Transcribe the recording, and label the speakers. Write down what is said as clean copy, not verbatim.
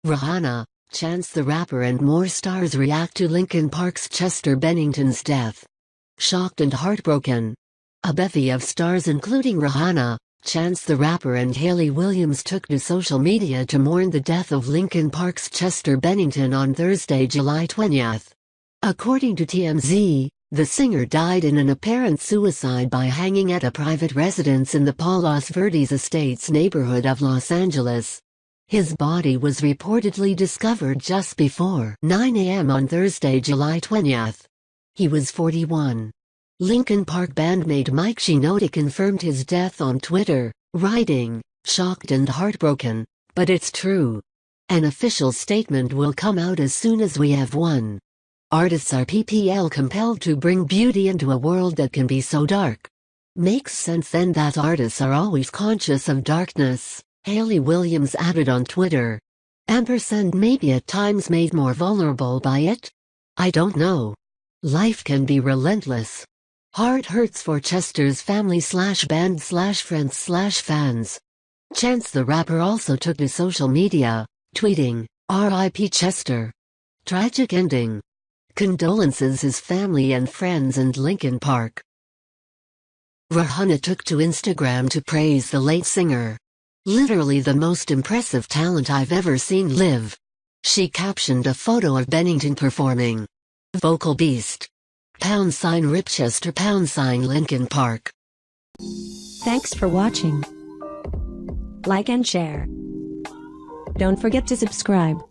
Speaker 1: Rihanna, Chance the Rapper and more stars react to Linkin Park's Chester Bennington's death. Shocked and heartbroken. A bevy of stars including Rihanna, Chance the Rapper and Hayley Williams took to social media to mourn the death of Linkin Park's Chester Bennington on Thursday, July 20th. According to TMZ, the singer died in an apparent suicide by hanging at a private residence in the Palos Verdes Estates neighborhood of Los Angeles. His body was reportedly discovered just before 9 a.m. on Thursday, July 20th. He was 41. Linkin Park bandmate Mike Shinoda confirmed his death on Twitter, writing, "Shocked and heartbroken, but it's true. An official statement will come out as soon as we have one. Artists are compelled to bring beauty into a world that can be so dark. Makes sense then that artists are always conscious of darkness," Hayley Williams added on Twitter. Maybe at times made more vulnerable by it? I don't know. Life can be relentless. Heart hurts for Chester's family/band/friends/fans. Chance the Rapper also took to social media, tweeting, "R.I.P. Chester. Tragic ending. Condolences his family and friends and Linkin Park." Rihanna took to Instagram to praise the late singer. "Literally the most impressive talent I've ever seen live." She captioned a photo of Bennington performing. "Vocal beast. #Rip Chester #Linkin Park."
Speaker 2: Thanks for watching. Like and share. Don't forget to subscribe.